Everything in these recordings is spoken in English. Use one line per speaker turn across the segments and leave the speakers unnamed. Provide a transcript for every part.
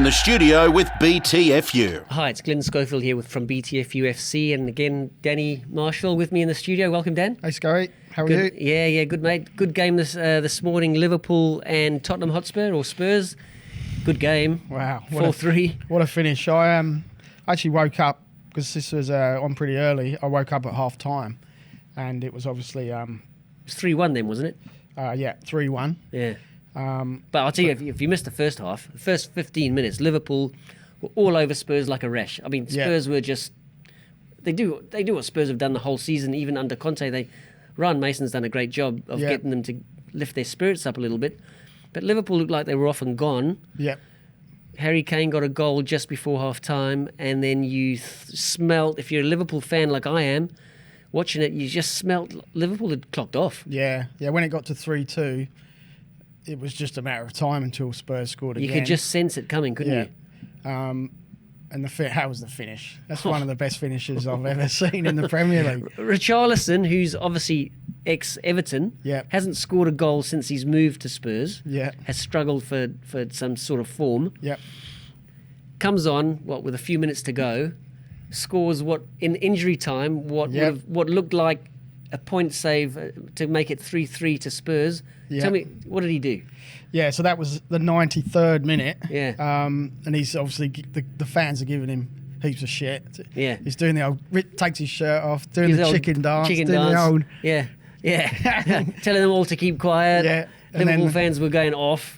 the studio with BTFU.
Hi, it's Glyn Schofield here from BTFU, and again, Danny Marshall with me in the studio. Welcome, Dan.
Hey, Scotty. How are
Good,
you?
Yeah, good, mate. Good game this morning, Liverpool and Tottenham Hotspur, or Spurs. Good game.
Wow.
4-3.
What a finish. I actually woke up, because this was on pretty early, I woke up at half-time, and it was obviously...
It was 3-1 then, wasn't it?
3-1.
Yeah. But I'll tell you, if you missed the first half, the first 15 minutes, Liverpool were all over Spurs like a rash. I mean, Spurs were just... They do what Spurs have done the whole season, even under Conte. Ryan Mason's done a great job of getting them to lift their spirits up a little bit. But Liverpool looked like they were off and gone.
Yep.
Harry Kane got a goal just before half-time, and then you smelt, if you're a Liverpool fan like I am, watching it, you just smelt Liverpool had clocked off.
Yeah. When it got to 3-2, it was just a matter of time until Spurs scored again.
You could just sense it coming, couldn't you?
And how was the finish? That's one of the best finishes I've ever seen in the Premier League.
Richarlison, who's obviously ex-Everton, hasn't scored a goal since he's moved to Spurs, has struggled for some sort of form, comes on, with a few minutes to go, scores in injury time, what looked like a point save to make it 3-3 to Spurs. Tell me, what did he do?
Yeah, so that was the 93rd minute.
Yeah.
And he's obviously, the fans are giving him heaps of shit.
Yeah.
He's doing the old, takes his shirt off, doing the chicken dance.
Yeah. Telling them all to keep quiet.
Yeah.
Liverpool fans were going off.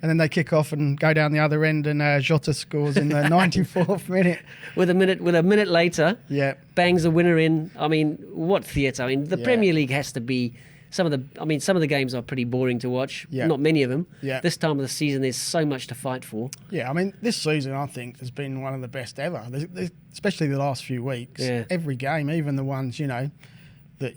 And then they kick off and go down the other end, and Jota scores in the 94th minute.
With a minute later, bangs a winner in. I mean, what theatre? I mean, the Premier League has to be some of the games are pretty boring to watch.
Yeah.
Not many of them.
Yeah.
This time of the season, there's so much to fight for.
Yeah, I mean, this season I think has been one of the best ever, especially the last few weeks.
Yeah.
Every game, even the ones that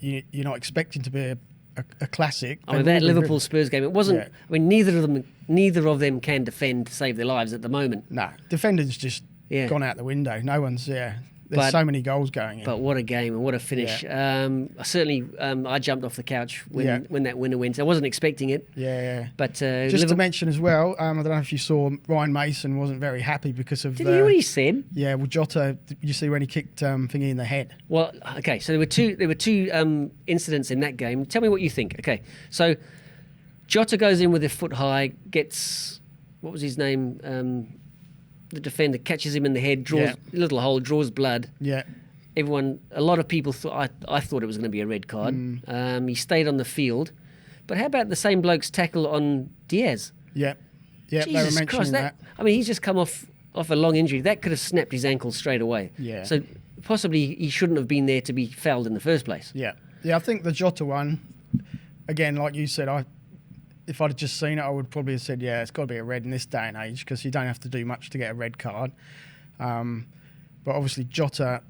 you're not expecting to be a classic.
I mean, that Liverpool Spurs game, it wasn't. I mean, neither of them can defend to save their lives at the moment.
No, defenders just gone out the window. No one's There's so many goals going in.
But what a game and what a finish!
Yeah.
I jumped off the couch when that winner went. I wasn't expecting it.
Yeah.
But
just to mention as well, I don't know if you saw, Ryan Mason wasn't very happy because of.
Did you hear what he said?
Yeah. Well, Jota, did you see when he kicked Thingy in the head?
Well, okay. So there were two incidents in that game. Tell me what you think. Okay. So Jota goes in with a foot high, gets what was his name? The defender catches him in the head, draws a little hole, draws blood.
Yeah.
A lot of people thought, I thought it was going to be a red card. He stayed on the field. But how about the same bloke's tackle on Diaz?
Yeah. Yeah,
Jesus
they were mentioning
Christ,
that.
I mean, he's just come off a long injury. That could have snapped his ankle straight away.
Yeah.
So possibly he shouldn't have been there to be fouled in the first place.
Yeah. Yeah, I think the Jota one, again, like you said, if I'd just seen it, I would probably have said, it's got to be a red in this day and age because you don't have to do much to get a red card. But obviously Jota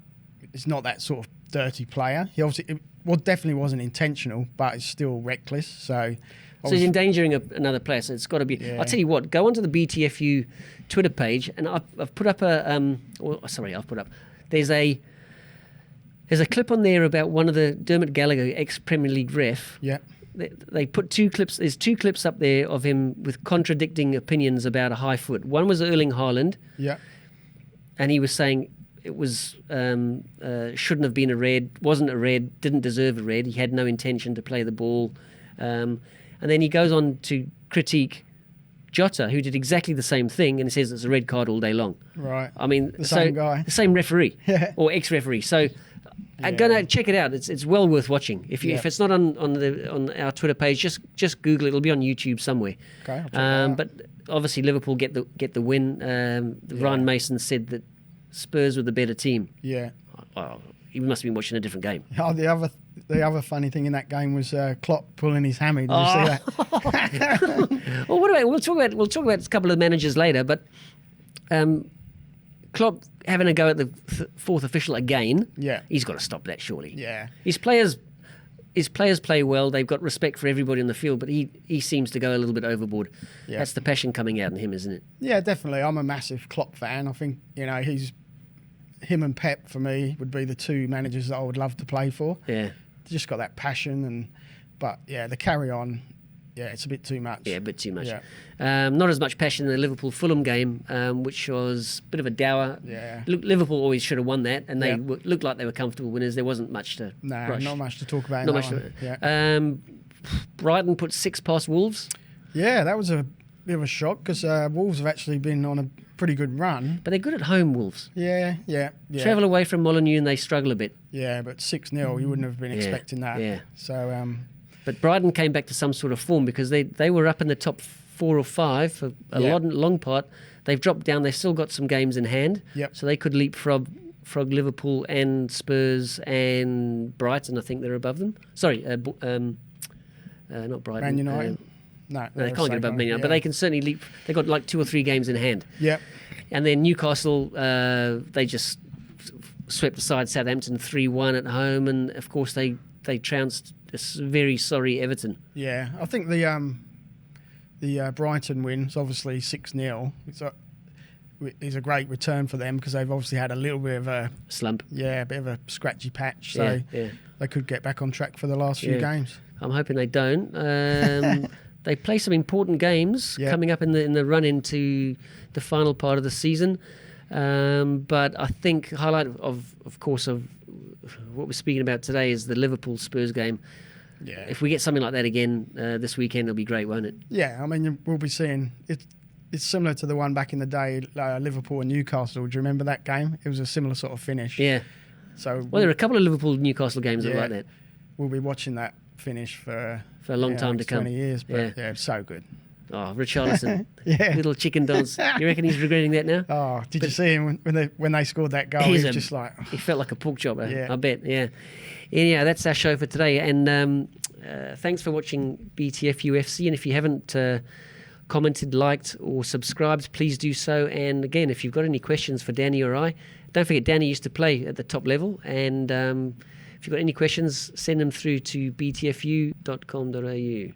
is not that sort of dirty player. He obviously, definitely wasn't intentional, but it's still reckless. So
he's endangering another player, so it's got to be... Yeah. I'll tell you what, go onto the BTFU Twitter page, and I've put up There's a clip on there about one of the Dermot Gallagher, ex-Premier League ref.
Yeah.
They put two clips. There's two clips up there of him with contradicting opinions about a high foot. One was Erling Haaland, and he was saying it was shouldn't have been a red, wasn't a red, didn't deserve a red. He had no intention to play the ball, and then he goes on to critique Jota, who did exactly the same thing, and he says it's a red card all day long.
Right.
I mean,
the same guy,
the same referee or ex-referee. So. Go now, check it out. It's well worth watching. If it's not on our Twitter page, just Google it. It'll be on YouTube somewhere.
Okay. I'll check that out.
But obviously Liverpool get the win. Ryan Mason said that Spurs were the better team.
Yeah.
Well, he must have been watching a different game.
Oh, the other funny thing in that game was Klopp pulling his hammy. Did you see that?
Well, we'll talk about a couple of managers later, but Klopp having a go at the fourth official again.
Yeah.
He's got to stop that, surely.
Yeah.
His players play well. They've got respect for everybody on the field, but he seems to go a little bit overboard. Yeah. That's the passion coming out in him, isn't it?
Yeah, definitely. I'm a massive Klopp fan. I think, him and Pep, for me, would be the two managers that I would love to play for.
Yeah.
Just got that passion. But, the carry on Yeah, it's a bit too much.
Yeah, a bit too much.
Yeah.
Not as much passion in the Liverpool-Fulham game, which was a bit of a dour.
Yeah.
Liverpool always should have won that, and they
Yeah.
looked like they were comfortable winners. There wasn't much to rush.
Not much to talk about.
Not
in
much.
that one. Yeah.
Brighton put 6 past Wolves,
Yeah, that was a bit of a shock because Wolves have actually been on a pretty good run.
but they're good at home, Wolves.
Yeah.
Travel away from Molineux and they struggle a bit.
Yeah, but 6-0, you wouldn't have been expecting that.
Yeah.
So,
But Brighton came back to some sort of form because they were up in the top 4 or 5 for a long part. They've dropped down. They've still got some games in hand.
Yep.
So they could leapfrog Liverpool and Spurs and Brighton. I think they're above them. Sorry, not Brighton.
Man United?
No, they can't get above Man United, but they can certainly leap. They've got like 2 or 3 games in hand.
Yep.
And then Newcastle, they just swept aside Southampton 3-1 at home, and of course they trounced this very sorry Everton.
Yeah, I think the Brighton win is obviously 6-0. It's a great return for them because they've obviously had a little bit of a
Slump.
Yeah, a bit of a scratchy patch. So they could get back on track for the last few games.
I'm hoping they don't. They play some important games coming up in the run into the final part of the season. But I think highlight of course of what we're speaking about today is the Liverpool Spurs game.
Yeah.
If we get something like that again this weekend, it'll be great, won't it?
Yeah, I mean we'll be seeing it. It's similar to the one back in the day, Liverpool and Newcastle. Do you remember that game? It was a similar sort of finish.
Yeah.
So
there are a couple of Liverpool-Newcastle games that are like that.
We'll be watching that finish for
a long time to come.
20 years, but it's so good.
Oh, Richarlison, little chicken dance. You reckon he's regretting that now?
Oh, did you see him when they scored that goal? He was just like...
He felt like a pork chopper, I bet, yeah. Anyhow, that's our show for today, and thanks for watching BTFU FC, and if you haven't commented, liked or subscribed, please do so. And again, if you've got any questions for Danny or I, don't forget Danny used to play at the top level, and if you've got any questions, send them through to btfu.com.au.